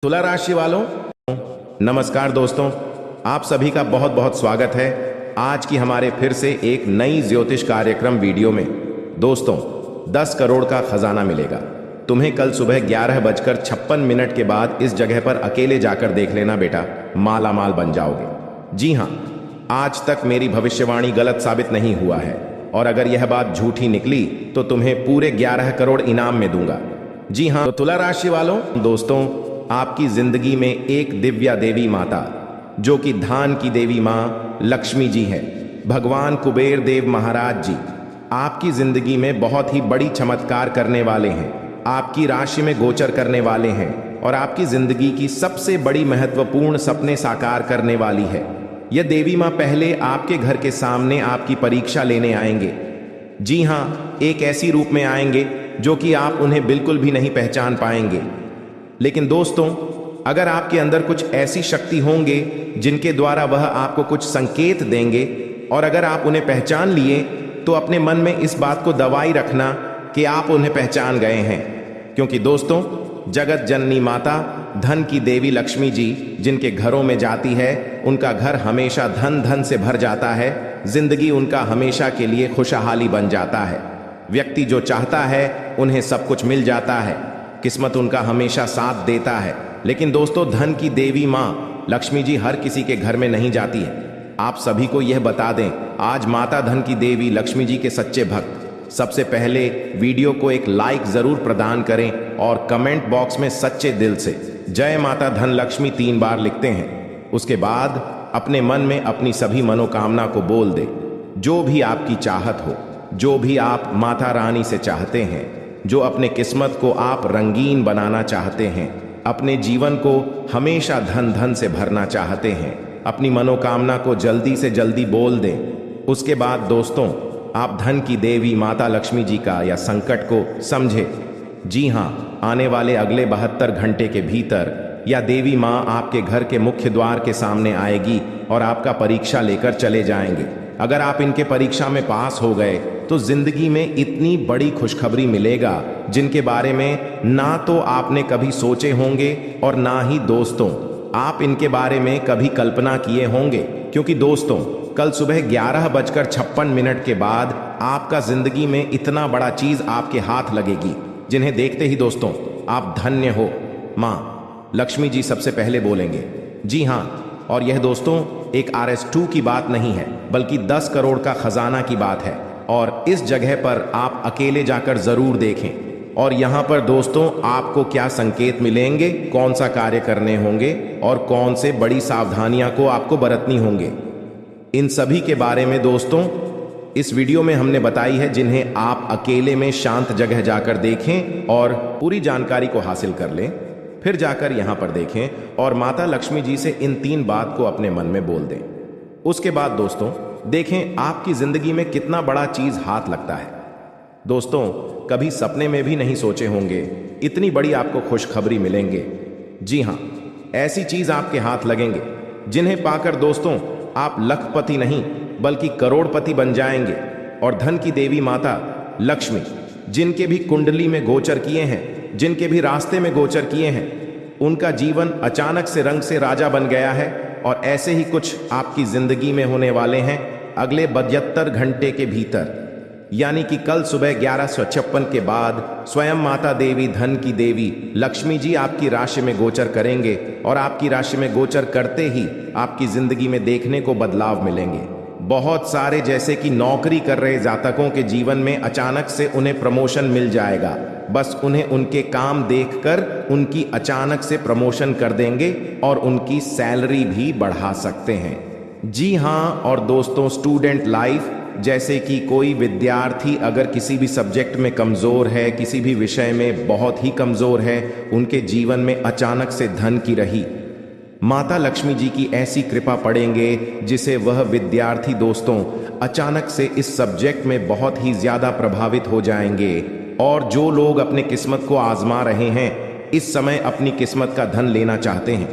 तुला राशि वालों, नमस्कार दोस्तों। आप सभी का बहुत बहुत स्वागत है आज की हमारे फिर से एक नई ज्योतिष कार्यक्रम वीडियो में। दोस्तों, 10 करोड़ का खजाना मिलेगा। तुम्हें कल सुबह 11:56 के बाद इस जगह पर अकेले जाकर देख लेना बेटा, माला माल बन जाओगे। जी हाँ, आज तक मेरी भविष्यवाणी गलत साबित नहीं हुआ है और अगर यह बात झूठी निकली तो तुम्हें पूरे 11 करोड़ इनाम में दूंगा। जी हाँ, तो तुला राशि वालों, दोस्तों, आपकी जिंदगी में एक दिव्या देवी माता जो कि धान की देवी मां लक्ष्मी जी है, भगवान कुबेर देव महाराज जी आपकी जिंदगी में बहुत ही बड़ी चमत्कार करने वाले हैं, आपकी राशि में गोचर करने वाले हैं और आपकी जिंदगी की सबसे बड़ी महत्वपूर्ण सपने साकार करने वाली है। यह देवी मां पहले आपके घर के सामने आपकी परीक्षा लेने आएंगे। जी हाँ, एक ऐसी रूप में आएंगे जो कि आप उन्हें बिल्कुल भी नहीं पहचान पाएंगे। लेकिन दोस्तों, अगर आपके अंदर कुछ ऐसी शक्ति होंगे जिनके द्वारा वह आपको कुछ संकेत देंगे और अगर आप उन्हें पहचान लिए तो अपने मन में इस बात को दबाए रखना कि आप उन्हें पहचान गए हैं, क्योंकि दोस्तों, जगत जननी माता धन की देवी लक्ष्मी जी जिनके घरों में जाती है उनका घर हमेशा धन धन से भर जाता है, जिंदगी उनका हमेशा के लिए खुशहाली बन जाता है। व्यक्ति जो चाहता है उन्हें सब कुछ मिल जाता है, किस्मत उनका हमेशा साथ देता है। लेकिन दोस्तों, धन की देवी मां लक्ष्मी जी हर किसी के घर में नहीं जाती है। आप सभी को यह बता दें, आज माता धन की देवी लक्ष्मी जी के सच्चे भक्त सबसे पहले वीडियो को एक लाइक जरूर प्रदान करें और कमेंट बॉक्स में सच्चे दिल से जय माता धन लक्ष्मी 3 बार लिखते हैं। उसके बाद अपने मन में अपनी सभी मनोकामना को बोल दे। जो भी आपकी चाहत हो, जो भी आप माता रानी से चाहते हैं, जो अपने किस्मत को आप रंगीन बनाना चाहते हैं, अपने जीवन को हमेशा धन धन से भरना चाहते हैं, अपनी मनोकामना को जल्दी से जल्दी बोल दें। उसके बाद दोस्तों, आप धन की देवी माता लक्ष्मी जी का या संकट को समझे। जी हाँ, आने वाले अगले 72 घंटे के भीतर या देवी माँ आपके घर के मुख्य द्वार के सामने आएगी और आपका परीक्षा लेकर चले जाएंगे। अगर आप इनके परीक्षा में पास हो गए तो जिंदगी में इतनी बड़ी खुशखबरी मिलेगा जिनके बारे में ना तो आपने कभी सोचे होंगे और ना ही दोस्तों आप इनके बारे में कभी कल्पना किए होंगे। क्योंकि दोस्तों, कल सुबह 11:56 के बाद आपका जिंदगी में इतना बड़ा चीज आपके हाथ लगेगी जिन्हें देखते ही दोस्तों आप धन्य हो। मां लक्ष्मी जी सबसे पहले बोलेंगे। जी हाँ, और यह दोस्तों एक RS2 की बात नहीं है बल्कि 10 करोड़ का खजाना की बात है और इस जगह पर आप अकेले जाकर जरूर देखें। और यहाँ पर दोस्तों आपको क्या संकेत मिलेंगे, कौन सा कार्य करने होंगे और कौन से बड़ी सावधानियां को आपको बरतनी होंगे, इन सभी के बारे में दोस्तों इस वीडियो में हमने बताई है, जिन्हें आप अकेले में शांत जगह जाकर देखें और पूरी जानकारी को हासिल कर लें। फिर जाकर यहां पर देखें और माता लक्ष्मी जी से इन 3 बात को अपने मन में बोल दें। उसके बाद दोस्तों देखें आपकी जिंदगी में कितना बड़ा चीज हाथ लगता है। दोस्तों, कभी सपने में भी नहीं सोचे होंगे इतनी बड़ी आपको खुशखबरी मिलेंगे। जी हां, ऐसी चीज आपके हाथ लगेंगे जिन्हें पाकर दोस्तों आप लखपति नहीं बल्कि करोड़पति बन जाएंगे। और धन की देवी माता लक्ष्मी जिनके भी कुंडली में गोचर किए हैं, जिनके भी रास्ते में गोचर किए हैं, उनका जीवन अचानक से रंग से राजा बन गया है और ऐसे ही कुछ आपकी जिंदगी में होने वाले हैं अगले 72 घंटे के भीतर। यानी कि कल सुबह 11:56 के बाद स्वयं माता देवी धन की देवी लक्ष्मी जी आपकी राशि में गोचर करेंगे और आपकी राशि में गोचर करते ही आपकी जिंदगी में देखने को बदलाव मिलेंगे। बहुत सारे जैसे कि नौकरी कर रहे जातकों के जीवन में अचानक से उन्हें प्रमोशन मिल जाएगा। बस उन्हें उनके काम देखकर उनकी अचानक से प्रमोशन कर देंगे और उनकी सैलरी भी बढ़ा सकते हैं। जी हाँ, और दोस्तों स्टूडेंट लाइफ, जैसे कि कोई विद्यार्थी अगर किसी भी सब्जेक्ट में कमज़ोर है, किसी भी विषय में बहुत ही कमज़ोर है, उनके जीवन में अचानक से धन की रही माता लक्ष्मी जी की ऐसी कृपा पड़ेंगे जिसे वह विद्यार्थी दोस्तों अचानक से इस सब्जेक्ट में बहुत ही ज़्यादा प्रभावित हो जाएंगे। और जो लोग अपने किस्मत को आजमा रहे हैं, इस समय अपनी किस्मत का धन लेना चाहते हैं,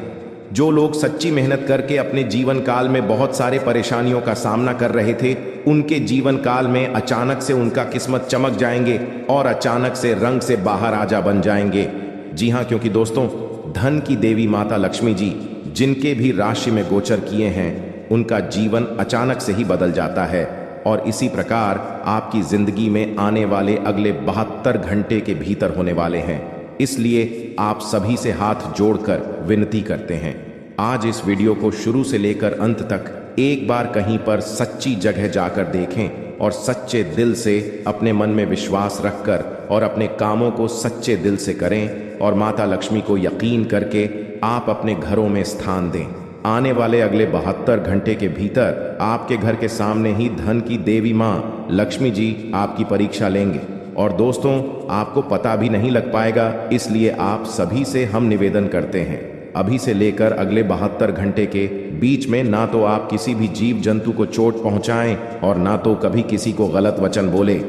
जो लोग सच्ची मेहनत करके अपने जीवन काल में बहुत सारे परेशानियों का सामना कर रहे थे, उनके जीवन काल में अचानक से उनका किस्मत चमक जाएंगे और अचानक से रंग से बाहर आजा बन जाएंगे। जी हाँ, क्योंकि दोस्तों धन की देवी माता लक्ष्मी जी जिनके भी राशि में गोचर किए हैं, उनका जीवन अचानक से ही बदल जाता है। और इसी प्रकार आपकी जिंदगी में आने वाले अगले 72 घंटे के भीतर होने वाले हैं। इसलिए आप सभी से हाथ जोड़कर विनती करते हैं, आज इस वीडियो को शुरू से लेकर अंत तक एक बार कहीं पर सच्ची जगह जाकर देखें और सच्चे दिल से अपने मन में विश्वास रखकर और अपने कामों को सच्चे दिल से करें और माता लक्ष्मी को यकीन करके आप अपने घरों में स्थान दें। आने वाले अगले 72 घंटे के भीतर आपके घर के सामने ही धन की देवी माँ लक्ष्मी जी आपकी परीक्षा लेंगे। और दोस्तों, आपको पता भी नहीं लग पाएगा। इसलिए आप सभी से हम निवेदन करते हैं, अभी से लेकर अगले 72 घंटे के बीच में ना तो आप किसी भी जीव जंतु को चोट पहुंचाएं और ना तो कभी किसी को गलत वचन बोले।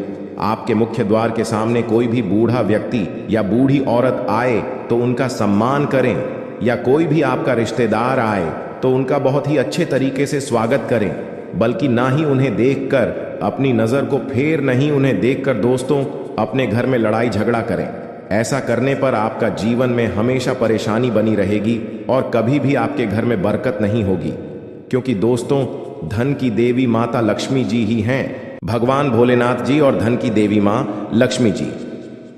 आपके मुख्य द्वार के सामने कोई भी बूढ़ा व्यक्ति या बूढ़ी औरत आए तो उनका सम्मान करें, या कोई भी आपका रिश्तेदार आए तो उनका बहुत ही अच्छे तरीके से स्वागत करें, बल्कि ना ही उन्हें देखकर अपनी नज़र को फेर नहीं उन्हें देखकर दोस्तों अपने घर में लड़ाई झगड़ा करें। ऐसा करने पर आपका जीवन में हमेशा परेशानी बनी रहेगी और कभी भी आपके घर में बरकत नहीं होगी। क्योंकि दोस्तों, धन की देवी माता लक्ष्मी जी ही हैं। भगवान भोलेनाथ जी और धन की देवी माँ लक्ष्मी जी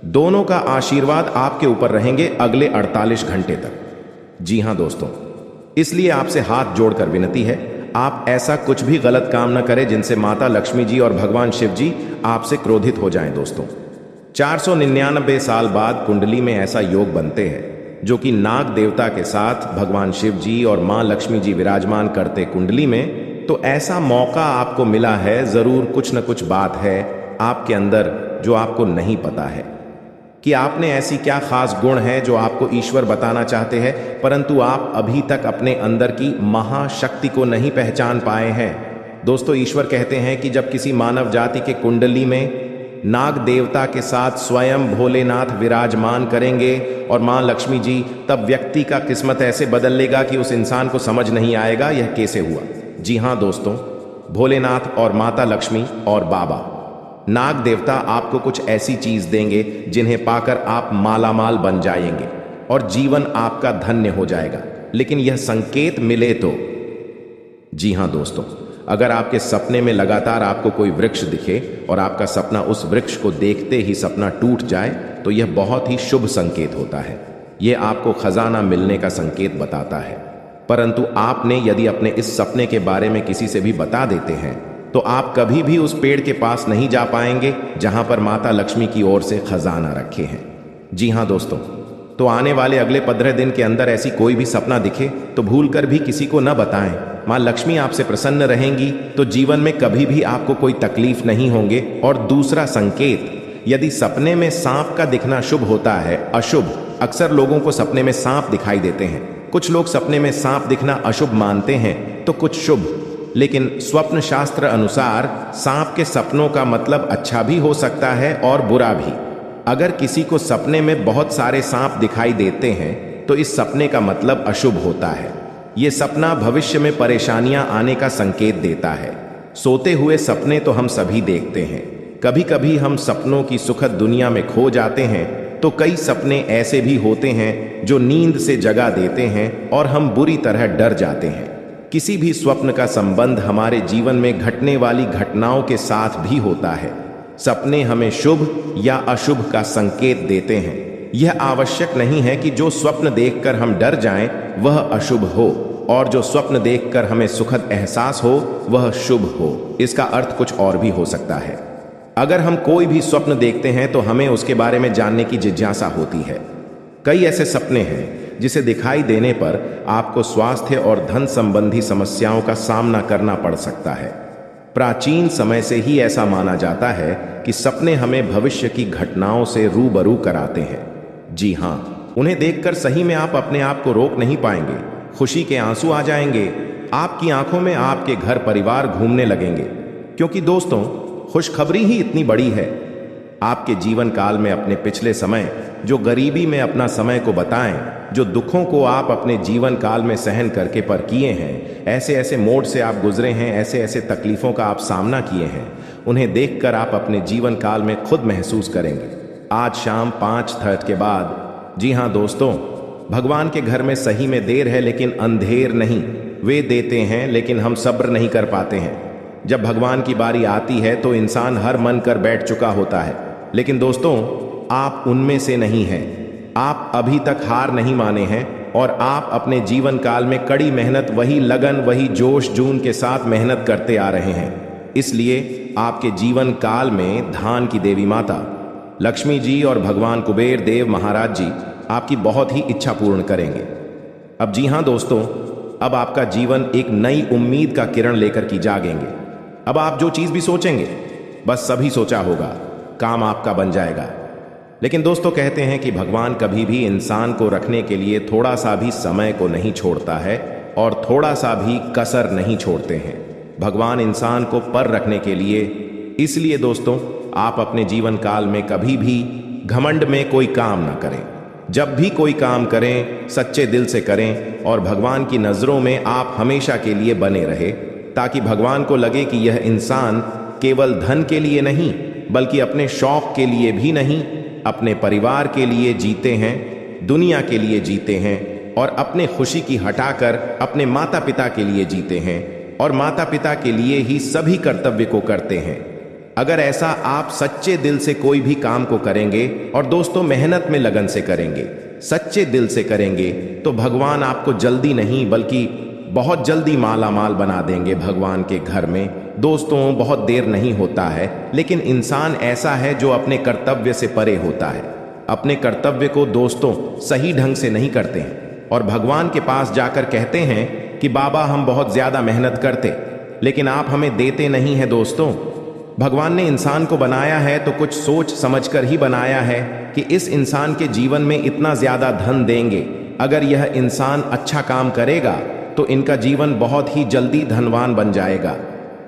दोनों का आशीर्वाद आपके ऊपर रहेंगे अगले 48 घंटे तक। जी हाँ दोस्तों, इसलिए आपसे हाथ जोड़कर विनती है, आप ऐसा कुछ भी गलत काम न करें जिनसे माता लक्ष्मी जी और भगवान शिव जी आपसे क्रोधित हो जाएं। दोस्तों, 499 साल बाद कुंडली में ऐसा योग बनते हैं जो कि नाग देवता के साथ भगवान शिव जी और मां लक्ष्मी जी विराजमान करते कुंडली में। तो ऐसा मौका आपको मिला है, जरूर कुछ न कुछ बात है आपके अंदर जो आपको नहीं पता है कि आपने ऐसी क्या खास गुण है जो आपको ईश्वर बताना चाहते हैं, परंतु आप अभी तक अपने अंदर की महाशक्ति को नहीं पहचान पाए हैं। दोस्तों, ईश्वर कहते हैं कि जब किसी मानव जाति के कुंडली में नाग देवता के साथ स्वयं भोलेनाथ विराजमान करेंगे और मां लक्ष्मी जी, तब व्यक्ति का किस्मत ऐसे बदल लेगा कि उस इंसान को समझ नहीं आएगा यह कैसे हुआ। जी हाँ दोस्तों, भोलेनाथ और माता लक्ष्मी और बाबा नाग देवता आपको कुछ ऐसी चीज देंगे जिन्हें पाकर आप मालामाल बन जाएंगे और जीवन आपका धन्य हो जाएगा। लेकिन यह संकेत मिले तो। जी हाँ दोस्तों, अगर आपके सपने में लगातार आपको कोई वृक्ष दिखे और आपका सपना उस वृक्ष को देखते ही सपना टूट जाए तो यह बहुत ही शुभ संकेत होता है। यह आपको खजाना मिलने का संकेत बताता है। परंतु आपने यदि अपने इस सपने के बारे में किसी से भी बता देते हैं तो आप कभी भी उस पेड़ के पास नहीं जा पाएंगे जहां पर माता लक्ष्मी की ओर से खजाना रखे हैं। जी हाँ दोस्तों, तो आने वाले अगले 15 दिन के अंदर ऐसी कोई भी सपना दिखे तो भूलकर भी किसी को न बताएं। मां लक्ष्मी आपसे प्रसन्न रहेंगी तो जीवन में कभी भी आपको कोई तकलीफ नहीं होंगे। और दूसरा संकेत, यदि सपने में सांप का दिखना शुभ होता है, अशुभ, अक्सर लोगों को सपने में सांप दिखाई देते हैं। कुछ लोग सपने में सांप दिखना अशुभ मानते हैं तो कुछ शुभ। लेकिन स्वप्न शास्त्र अनुसार सांप के सपनों का मतलब अच्छा भी हो सकता है और बुरा भी। अगर किसी को सपने में बहुत सारे सांप दिखाई देते हैं तो इस सपने का मतलब अशुभ होता है। ये सपना भविष्य में परेशानियां आने का संकेत देता है। सोते हुए सपने तो हम सभी देखते हैं। कभी कभी हम सपनों की सुखद दुनिया में खो जाते हैं तो कई सपने ऐसे भी होते हैं जो नींद से जगा देते हैं और हम बुरी तरह डर जाते हैं। किसी भी स्वप्न का संबंध हमारे जीवन में घटने वाली घटनाओं के साथ भी होता है। सपने हमें शुभ या अशुभ का संकेत देते हैं। यह आवश्यक नहीं है कि जो स्वप्न देखकर हम डर जाएं वह अशुभ हो और जो स्वप्न देखकर हमें सुखद एहसास हो वह शुभ हो। इसका अर्थ कुछ और भी हो सकता है। अगर हम कोई भी स्वप्न देखते हैं तो हमें उसके बारे में जानने की जिज्ञासा होती है। कई ऐसे सपने हैं जिसे दिखाई देने पर आपको स्वास्थ्य और धन संबंधी समस्याओं का सामना करना पड़ सकता है। प्राचीन समय से ही ऐसा माना जाता है कि सपने हमें भविष्य की घटनाओं से रूबरू कराते हैं। जी हाँ, उन्हें देखकर सही में आप अपने आप को रोक नहीं पाएंगे। खुशी के आंसू आ जाएंगे, आपकी आंखों में आपके घर परिवार घूमने लगेंगे। क्योंकि दोस्तों, खुशखबरी ही इतनी बड़ी है। आपके जीवन काल में अपने पिछले समय, जो गरीबी में अपना समय को बताएं, जो दुखों को आप अपने जीवन काल में सहन करके पर किए हैं, ऐसे ऐसे मोड़ से आप गुजरे हैं, ऐसे ऐसे तकलीफों का आप सामना किए हैं, उन्हें देखकर आप अपने जीवन काल में खुद महसूस करेंगे। आज शाम 5:30 के बाद, जी हाँ दोस्तों, भगवान के घर में सही में देर है लेकिन अंधेर नहीं। वे देते हैं लेकिन हम सब्र नहीं कर पाते हैं। जब भगवान की बारी आती है तो इंसान हर मन कर बैठ चुका होता है। लेकिन दोस्तों, आप उनमें से नहीं हैं। आप अभी तक हार नहीं माने हैं और आप अपने जीवन काल में कड़ी मेहनत, वही लगन, वही जोश जून के साथ मेहनत करते आ रहे हैं। इसलिए आपके जीवन काल में धान की देवी माता लक्ष्मी जी और भगवान कुबेर देव महाराज जी आपकी बहुत ही इच्छा पूर्ण करेंगे। अब जी हाँ दोस्तों, अब आपका जीवन एक नई उम्मीद का किरण लेकर की जागेंगे। अब आप जो चीज भी सोचेंगे, बस सभी सोचा होगा, काम आपका बन जाएगा। लेकिन दोस्तों, कहते हैं कि भगवान कभी भी इंसान को रखने के लिए थोड़ा सा भी समय को नहीं छोड़ता है और थोड़ा सा भी कसर नहीं छोड़ते हैं। भगवान इंसान को पर रखने के लिए। इसलिए दोस्तों, आप अपने जीवन काल में कभी भी घमंड में कोई काम ना करें। जब भी कोई काम करें, सच्चे दिल से करें और भगवान की नजरों में आप हमेशा के लिए बने रहे, ताकि भगवान को लगे कि यह इंसान केवल धन के लिए नहीं, बल्कि अपने शौक के लिए भी नहीं, अपने परिवार के लिए जीते हैं, दुनिया के लिए जीते हैं और अपने खुशी की हटाकर अपने माता पिता के लिए जीते हैं और माता पिता के लिए ही सभी कर्तव्य को करते हैं। अगर ऐसा आप सच्चे दिल से कोई भी काम को करेंगे और दोस्तों मेहनत में लगन से करेंगे, सच्चे दिल से करेंगे, तो भगवान आपको जल्दी नहीं बल्कि बहुत जल्दी माला माल बना देंगे भगवान के घर में। दोस्तों, बहुत देर नहीं होता है, लेकिन इंसान ऐसा है जो अपने कर्तव्य से परे होता है। अपने कर्तव्य को दोस्तों सही ढंग से नहीं करते हैं और भगवान के पास जाकर कहते हैं कि बाबा हम बहुत ज्यादा मेहनत करते, लेकिन आप हमें देते नहीं हैं। दोस्तों, भगवान ने इंसान को बनाया है तो कुछ सोच समझकर ही बनाया है कि इस इंसान के जीवन में इतना ज्यादा धन देंगे। अगर यह इंसान अच्छा काम करेगा तो इनका जीवन बहुत ही जल्दी धनवान बन जाएगा।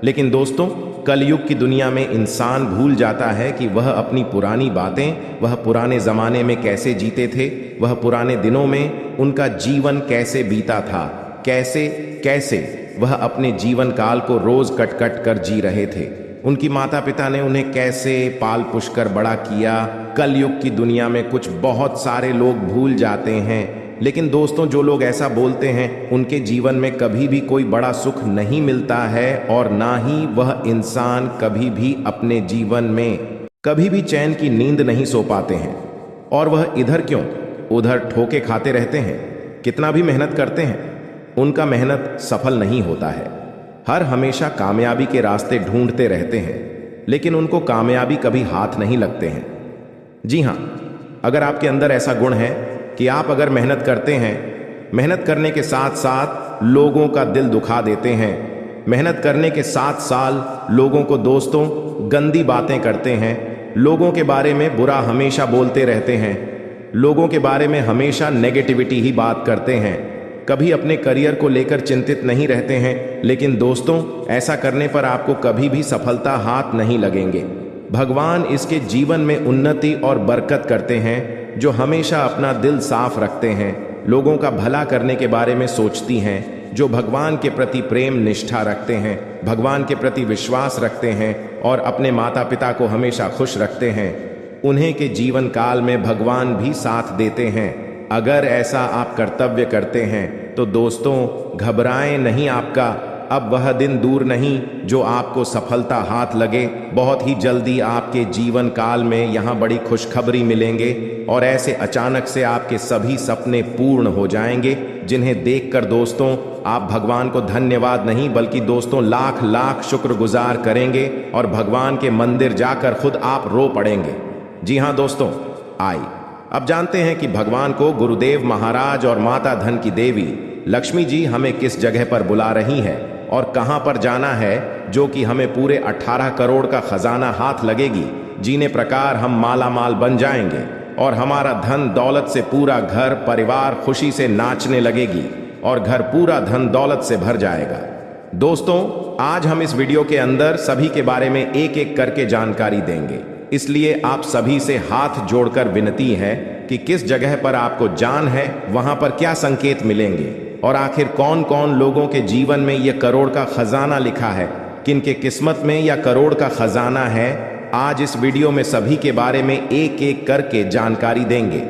लेकिन दोस्तों, कलयुग की दुनिया में इंसान भूल जाता है कि वह अपनी पुरानी बातें, वह पुराने जमाने में कैसे जीते थे, वह पुराने दिनों में उनका जीवन कैसे बीता था, कैसे कैसे वह अपने जीवन काल को रोज कट कट कर जी रहे थे। उनकी माता पिता ने उन्हें कैसे पाल पुष कर बड़ा किया। कलयुग की दुनिया में कुछ बहुत सारे लोग भूल जाते हैं। लेकिन दोस्तों, जो लोग ऐसा बोलते हैं उनके जीवन में कभी भी कोई बड़ा सुख नहीं मिलता है और ना ही वह इंसान कभी भी अपने जीवन में कभी भी चैन की नींद नहीं सो पाते हैं। और वह इधर क्यों उधर ठोके खाते रहते हैं। कितना भी मेहनत करते हैं, उनका मेहनत सफल नहीं होता है। हर हमेशा कामयाबी के रास्ते ढूंढते रहते हैं, लेकिन उनको कामयाबी कभी हाथ नहीं लगते हैं। जी हाँ, अगर आपके अंदर ऐसा गुण है कि आप अगर मेहनत करते हैं, मेहनत करने के साथ साथ लोगों का दिल दुखा देते हैं, मेहनत करने के साथ साथ लोगों को दोस्तों गंदी बातें करते हैं, लोगों के बारे में बुरा हमेशा बोलते रहते हैं, लोगों के बारे में हमेशा नेगेटिविटी ही बात करते हैं, कभी अपने करियर को लेकर चिंतित नहीं रहते हैं, लेकिन दोस्तों ऐसा करने पर आपको कभी भी सफलता हाथ नहीं लगेंगे। भगवान इसके जीवन में उन्नति और बरकत करते हैं जो हमेशा अपना दिल साफ रखते हैं, लोगों का भला करने के बारे में सोचती हैं, जो भगवान के प्रति प्रेम निष्ठा रखते हैं, भगवान के प्रति विश्वास रखते हैं और अपने माता पिता को हमेशा खुश रखते हैं। उन्हें के जीवन काल में भगवान भी साथ देते हैं। अगर ऐसा आप कर्तव्य करते हैं तो दोस्तों घबराएं नहीं, आपका अब वह दिन दूर नहीं जो आपको सफलता हाथ लगे। बहुत ही जल्दी आपके जीवन काल में यहाँ बड़ी खुशखबरी मिलेंगे और ऐसे अचानक से आपके सभी सपने पूर्ण हो जाएंगे, जिन्हें देखकर दोस्तों आप भगवान को धन्यवाद नहीं बल्कि दोस्तों लाख लाख शुक्रगुजार करेंगे और भगवान के मंदिर जाकर खुद आप रो पड़ेंगे। जी हाँ दोस्तों, आइए अब जानते हैं कि भगवान को गुरुदेव महाराज और माता धन की देवी लक्ष्मी जी हमें किस जगह पर बुला रही है और कहां पर जाना है, जो कि हमें पूरे 18 करोड़ का खजाना हाथ लगेगी, जीने प्रकार हम माला माल बन जाएंगे और हमारा धन दौलत से पूरा घर परिवार खुशी से नाचने लगेगी और घर पूरा धन दौलत से भर जाएगा। दोस्तों आज हम इस वीडियो के अंदर सभी के बारे में एक एक करके जानकारी देंगे, इसलिए आप सभी से हाथ जोड़कर विनती है कि किस जगह पर आपको जान है, वहां पर क्या संकेत मिलेंगे और आखिर कौन कौन लोगों के जीवन में यह करोड़ का खजाना लिखा है, किनके किस्मत में यह करोड़ का खजाना है। आज इस वीडियो में सभी के बारे में एक एक करके जानकारी देंगे।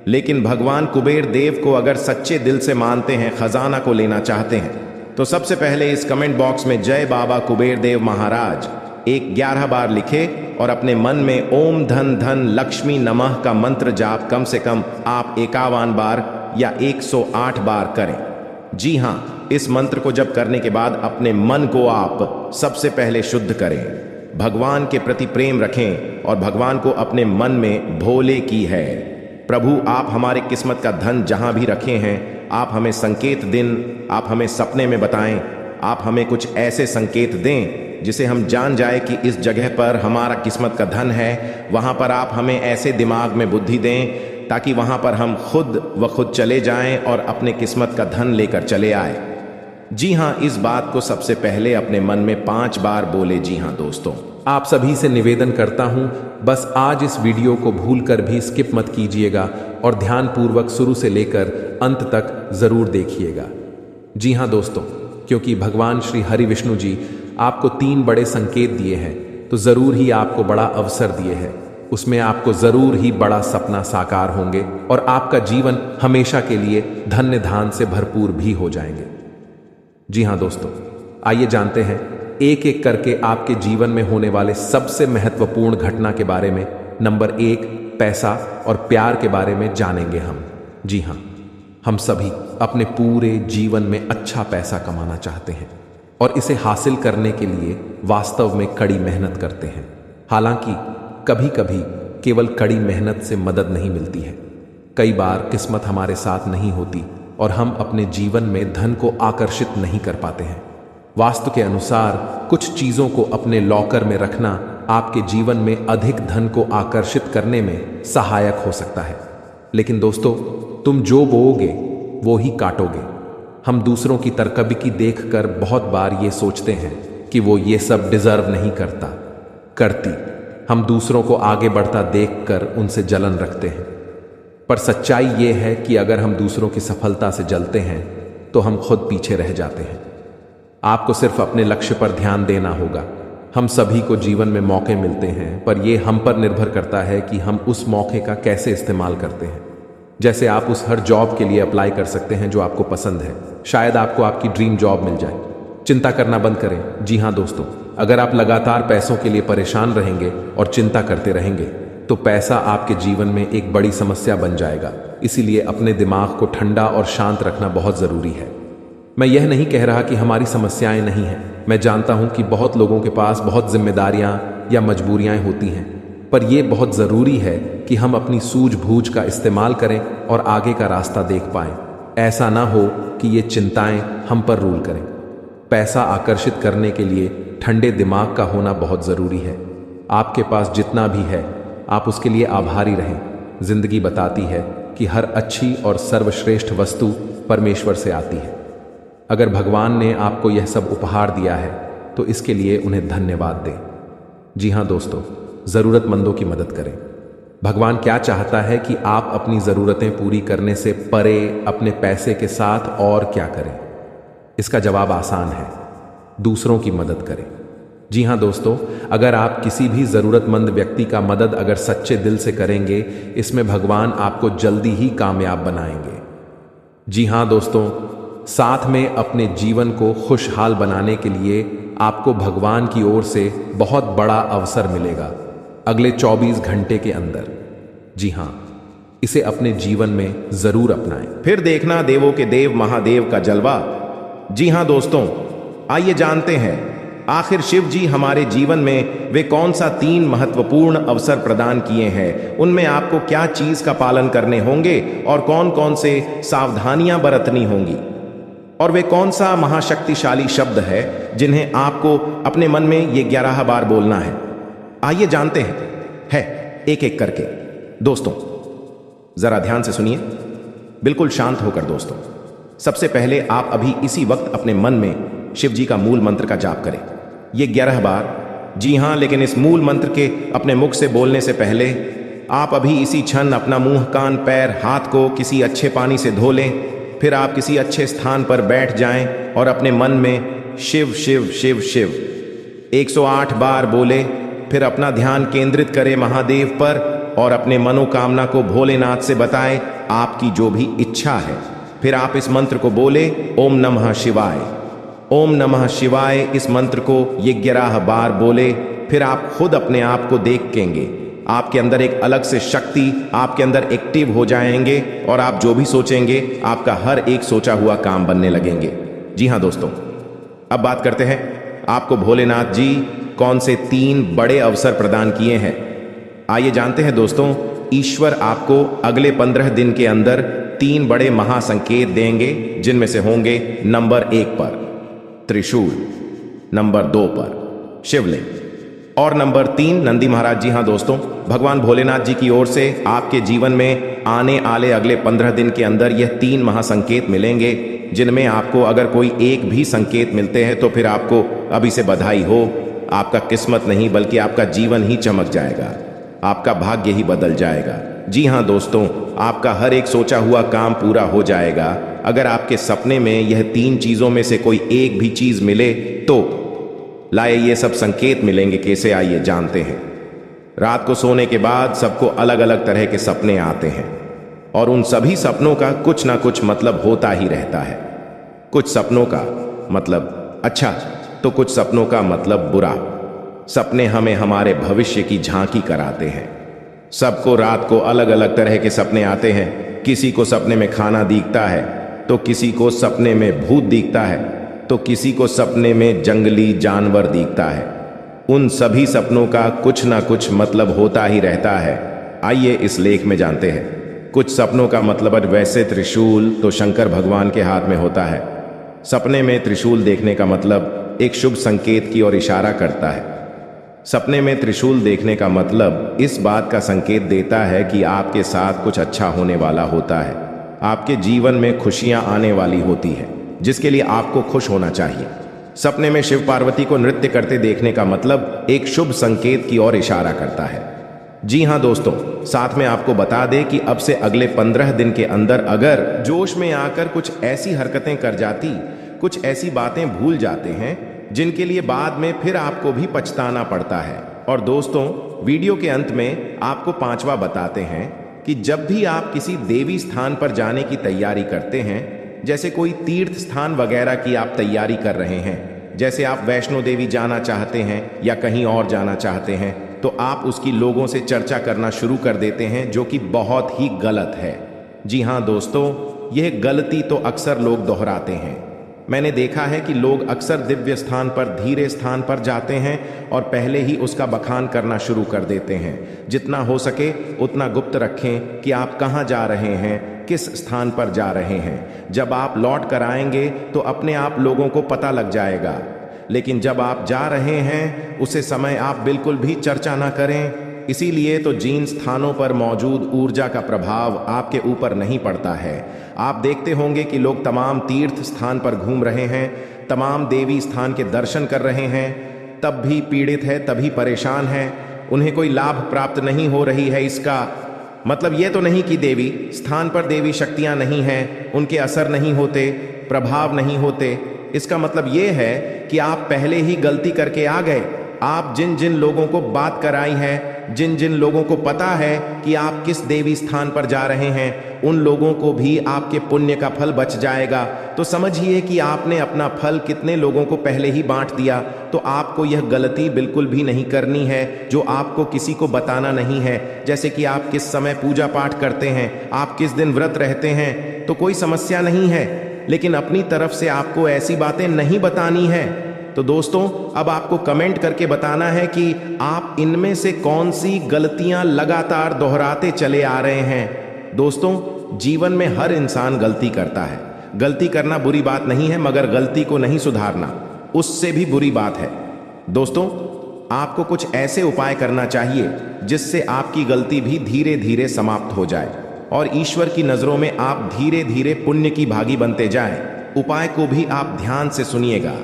लेकिन भगवान कुबेर देव को अगर सच्चे दिल से मानते हैं, खजाना को लेना चाहते हैं, तो सबसे पहले इस कमेंट बॉक्स में जय बाबा कुबेर देव महाराज 11 बार लिखे और अपने मन में ओम धन धन लक्ष्मी नमः का मंत्र जाप कम से कम आप 51 बार या 108 बार करें। जी हाँ, इस मंत्र को जप करने के बाद अपने मन को आप सबसे पहले शुद्ध करें, भगवान के प्रति प्रेम रखें और भगवान को अपने मन में भोले की है। प्रभु, आप हमारे किस्मत का धन जहां भी रखे हैं, आप हमें संकेत दिन, आप हमें सपने में बताएं, आप हमें कुछ ऐसे संकेत दें जिसे हम जान जाए कि इस जगह पर हमारा किस्मत का धन है। वहां पर आप हमें ऐसे दिमाग में बुद्धि दें ताकि वहां पर हम खुद चले जाएं और अपने किस्मत का धन लेकर चले आए। जी हाँ, इस बात को सबसे पहले अपने मन में 5 बार बोले। जी हाँ दोस्तों, आप सभी से निवेदन करता हूं, बस आज इस वीडियो को भूलकर भी स्किप मत कीजिएगा और ध्यानपूर्वक शुरू से लेकर अंत तक जरूर देखिएगा। जी हाँ दोस्तों, क्योंकि भगवान श्री हरि विष्णु जी आपको 3 बड़े संकेत दिए हैं, तो जरूर ही आपको बड़ा अवसर दिए हैं। उसमें आपको जरूर ही बड़ा सपना साकार होंगे और आपका जीवन हमेशा के लिए धन्य धान से भरपूर भी हो जाएंगे। जी हाँ दोस्तों, आइए जानते हैं एक एक करके आपके जीवन में होने वाले सबसे महत्वपूर्ण घटना के बारे में। नंबर 1, पैसा और प्यार के बारे में जानेंगे हम। जी हाँ, हम सभी अपने पूरे जीवन में अच्छा पैसा कमाना चाहते हैं और इसे हासिल करने के लिए वास्तव में कड़ी मेहनत करते हैं। हालांकि कभी कभी केवल कड़ी मेहनत से मदद नहीं मिलती है। कई बार किस्मत हमारे साथ नहीं होती और हम अपने जीवन में धन को आकर्षित नहीं कर पाते हैं। वास्तु के अनुसार कुछ चीजों को अपने लॉकर में रखना आपके जीवन में अधिक धन को आकर्षित करने में सहायक हो सकता है। लेकिन दोस्तों, तुम जो बोओगे वो ही काटोगे। हम दूसरों की तरकबकी देखकर बहुत बार ये सोचते हैं कि वो ये सब डिजर्व नहीं करती। हम दूसरों को आगे बढ़ता देखकर उनसे जलन रखते हैं। पर सच्चाई ये है कि अगर हम दूसरों की सफलता से जलते हैं तो हम खुद पीछे रह जाते हैं। आपको सिर्फ अपने लक्ष्य पर ध्यान देना होगा। हम सभी को जीवन में मौके मिलते हैं, पर यह हम पर निर्भर करता है कि हम उस मौके का कैसे इस्तेमाल करते हैं। जैसे आप उस हर जॉब के लिए अप्लाई कर सकते हैं जो आपको पसंद है। शायद आपको आपकी ड्रीम जॉब मिल जाए। चिंता करना बंद करें। जी हाँ दोस्तों, अगर आप लगातार पैसों के लिए परेशान रहेंगे और चिंता करते रहेंगे तो पैसा आपके जीवन में एक बड़ी समस्या बन जाएगा। इसीलिए अपने दिमाग को ठंडा और शांत रखना बहुत जरूरी है। मैं यह नहीं कह रहा कि हमारी समस्याएं नहीं हैं। मैं जानता हूं कि बहुत लोगों के पास बहुत जिम्मेदारियां या मजबूरियां होती हैं, पर यह बहुत जरूरी है कि हम अपनी सूझबूझ का इस्तेमाल करें और आगे का रास्ता देख पाएं। ऐसा ना हो कि ये चिंताएं हम पर रूल करें। पैसा आकर्षित करने के लिए ठंडे दिमाग का होना बहुत जरूरी है। आपके पास जितना भी है, आप उसके लिए आभारी रहें। जिंदगी बताती है कि हर अच्छी और सर्वश्रेष्ठ वस्तु परमेश्वर से आती है। अगर भगवान ने आपको यह सब उपहार दिया है तो इसके लिए उन्हें धन्यवाद दें। जी हाँ दोस्तों, जरूरतमंदों की मदद करें। भगवान क्या चाहता है कि आप अपनी जरूरतें पूरी करने से परे अपने पैसे के साथ और क्या करें? इसका जवाब आसान है, दूसरों की मदद करें। जी हाँ दोस्तों, अगर आप किसी भी जरूरतमंद व्यक्ति का मदद अगर सच्चे दिल से करेंगे, इसमें भगवान आपको जल्दी ही कामयाब बनाएंगे। जी हाँ दोस्तों, साथ में अपने जीवन को खुशहाल बनाने के लिए आपको भगवान की ओर से बहुत बड़ा अवसर मिलेगा अगले 24 घंटे के अंदर। जी हाँ, इसे अपने जीवन में जरूर अपनाएं। फिर देखना देवों के देव महादेव का जलवा। जी हाँ दोस्तों, आइए जानते हैं आखिर शिव जी हमारे जीवन में वे कौन सा 3 महत्वपूर्ण अवसर प्रदान किए हैं, उनमें आपको क्या चीज का पालन करने होंगे और कौन कौन से सावधानियां बरतनी होंगी, और वे कौन सा महाशक्तिशाली शब्द है जिन्हें आपको अपने मन में ये 11 बार बोलना है। आइए जानते हैं एक एक करके। दोस्तों जरा ध्यान से सुनिए, बिल्कुल शांत होकर। दोस्तों सबसे पहले आप अभी इसी वक्त अपने मन में शिव जी का मूल मंत्र का जाप करें, ये 11 बार। जी हाँ, लेकिन इस मूल मंत्र के अपने मुख से बोलने से पहले आप अभी इसी क्षण अपना मुंह, कान, पैर, हाथ को किसी अच्छे पानी से धो लें। फिर आप किसी अच्छे स्थान पर बैठ जाएं और अपने मन में शिव शिव शिव शिव 108 बार बोले। फिर अपना ध्यान केंद्रित करें महादेव पर और अपने मनोकामना को भोलेनाथ से बताएं, आपकी जो भी इच्छा है। फिर आप इस मंत्र को बोले, ओम नमः शिवाय। ओम नमः शिवाय इस मंत्र को 11 बार बोले। फिर आप खुद अपने आप को देखेंगे, आपके अंदर एक अलग से शक्ति आपके अंदर एक्टिव हो जाएंगे और आप जो भी सोचेंगे आपका हर एक सोचा हुआ काम बनने लगेंगे। जी हाँ दोस्तों, अब बात करते हैं आपको भोलेनाथ जी कौन से 3 बड़े अवसर प्रदान किए हैं। आइए जानते हैं दोस्तों, ईश्वर आपको अगले 15 दिन के अंदर 3 बड़े महासंकेत देंगे, जिनमें से होंगे नंबर 1 पर त्रिशूल, नंबर 2 पर शिवलिंग और नंबर 3 नंदी महाराज। जी हाँ दोस्तों, भगवान भोलेनाथ जी की ओर से आपके जीवन में आने वाले अगले 15 दिन के अंदर यह 3 महासंकेत मिलेंगे, जिनमें आपको अगर कोई एक भी संकेत मिलते हैं तो फिर आपको अभी से बधाई हो। आपका किस्मत नहीं बल्कि आपका जीवन ही चमक जाएगा, आपका भाग्य ही बदल जाएगा। जी हाँ दोस्तों, आपका हर एक सोचा हुआ काम पूरा हो जाएगा। अगर आपके सपने में यह 3 चीजों में से कोई एक भी चीज मिले तो लाए ये सब संकेत मिलेंगे। कैसे, आइए जानते हैं। रात को सोने के बाद सबको अलग अलग तरह के सपने आते हैं और उन सभी सपनों का कुछ ना कुछ मतलब होता ही रहता है। कुछ सपनों का मतलब अच्छा तो कुछ सपनों का मतलब बुरा। सपने हमें हमारे भविष्य की झांकी कराते हैं। सबको रात को अलग अलग तरह के सपने आते हैं। किसी को सपने में खाना दिखता है तो किसी को सपने में भूत दिखता है तो किसी को सपने में जंगली जानवर दिखता है। उन सभी सपनों का कुछ ना कुछ मतलब होता ही रहता है। आइए इस लेख में जानते हैं। कुछ सपनों का मतलब वैसे त्रिशूल तो शंकर भगवान के हाथ में होता है। सपने में त्रिशूल देखने का मतलब एक शुभ संकेत की ओर इशारा करता है। सपने में त्रिशूल देखने का मतलब इस बात का संकेत देता है कि आपके साथ कुछ अच्छा होने वाला होता है। आपके जीवन में खुशियां आने वाली होती है, जिसके लिए आपको खुश होना चाहिए। सपने में शिव पार्वती को नृत्य करते देखने का मतलब एक शुभ संकेत की ओर इशारा करता है। जी हाँ दोस्तों, साथ में आपको बता दें कि अब से अगले 15 दिन के अंदर अगर जोश में आकर कुछ ऐसी हरकतें कर जाती, कुछ ऐसी बातें भूल जाते हैं जिनके लिए बाद में फिर आपको भी पछताना पड़ता है। और दोस्तों, वीडियो के अंत में आपको 5वां बताते हैं कि जब भी आप किसी देवी स्थान पर जाने की तैयारी करते हैं, जैसे कोई तीर्थ स्थान वगैरह की आप तैयारी कर रहे हैं, जैसे आप वैष्णो देवी जाना चाहते हैं या कहीं और जाना चाहते हैं, तो आप उसकी लोगों से चर्चा करना शुरू कर देते हैं, जो कि बहुत ही गलत है। जी हाँ दोस्तों, यह गलती तो अक्सर लोग दोहराते हैं। मैंने देखा है कि लोग अक्सर दिव्य स्थान पर, धीरे स्थान पर जाते हैं और पहले ही उसका बखान करना शुरू कर देते हैं। जितना हो सके उतना गुप्त रखें कि आप कहाँ जा रहे हैं, किस स्थान पर जा रहे हैं। जब आप लौट कर आएंगे तो अपने आप लोगों को पता लग जाएगा, लेकिन जब आप जा रहे हैं उसे समय आप बिल्कुल भी चर्चा ना करें। इसीलिए तो जिन स्थानों पर मौजूद ऊर्जा का प्रभाव आपके ऊपर नहीं पड़ता है। आप देखते होंगे कि लोग तमाम तीर्थ स्थान पर घूम रहे हैं, तमाम देवी स्थान के दर्शन कर रहे हैं, तब भी पीड़ित है, तभी परेशान है, उन्हें कोई लाभ प्राप्त नहीं हो रही है। इसका मतलब ये तो नहीं कि देवी स्थान पर देवी शक्तियां नहीं हैं, उनके असर नहीं होते, प्रभाव नहीं होते। इसका मतलब ये है कि आप पहले ही गलती करके आ गए। आप जिन जिन लोगों को बात कराई है, जिन जिन लोगों को पता है कि आप किस देवी स्थान पर जा रहे हैं, उन लोगों को भी आपके पुण्य का फल बच जाएगा। तो समझिए कि आपने अपना फल कितने लोगों को पहले ही बांट दिया। तो आपको यह गलती बिल्कुल भी नहीं करनी है जो आपको किसी को बताना नहीं है। जैसे कि आप किस समय पूजा पाठ करते हैं, आप किस दिन व्रत रहते हैं, तो कोई समस्या नहीं है, लेकिन अपनी तरफ से आपको ऐसी बातें नहीं बतानी है। तो दोस्तों, अब आपको कमेंट करके बताना है कि आप इनमें से कौन सी गलतियां लगातार दोहराते चले आ रहे हैं। दोस्तों, जीवन में हर इंसान गलती करता है। गलती करना बुरी बात नहीं है, मगर गलती को नहीं सुधारना उससे भी बुरी बात है। दोस्तों, आपको कुछ ऐसे उपाय करना चाहिए जिससे आपकी गलती भी धीरे धीरे समाप्त हो जाए और ईश्वर की नजरों में आप धीरे धीरे पुण्य की भागी बनते जाएं। उपाय को भी आप ध्यान से सुनिएगा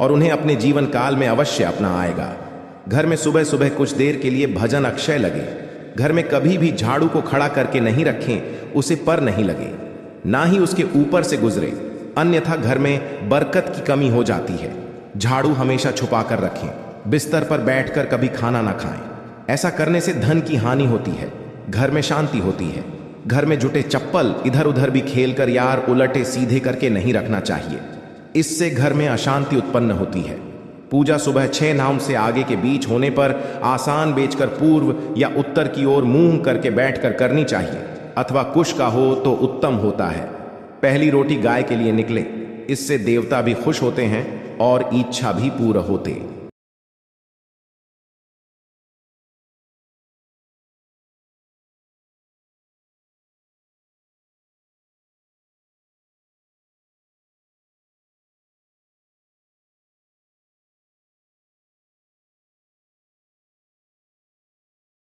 और उन्हें अपने जीवन काल में अवश्य अपना आएगा। घर में सुबह सुबह कुछ देर के लिए भजन अक्षय लगे। घर में कभी भी झाड़ू को खड़ा करके नहीं रखें, उसे पर नहीं लगे, ना ही उसके ऊपर से गुजरे, अन्यथा घर में बरकत की कमी हो जाती है। झाड़ू हमेशा छुपा कर रखें। बिस्तर पर बैठकर कभी खाना ना खाएं, ऐसा करने से धन की हानि होती है। घर में शांति होती है। घर में जुटे चप्पल इधर उधर भी खेलकर यार उलटे सीधे करके नहीं रखना चाहिए, इससे घर में अशांति उत्पन्न होती है। पूजा सुबह 6 नाम से आगे के बीच होने पर आसान बेचकर पूर्व या उत्तर की ओर मुंह करके बैठकर करनी चाहिए, अथवा कुश का हो तो उत्तम होता है। पहली रोटी गाय के लिए निकले, इससे देवता भी खुश होते हैं और इच्छा भी पूर्ण होते।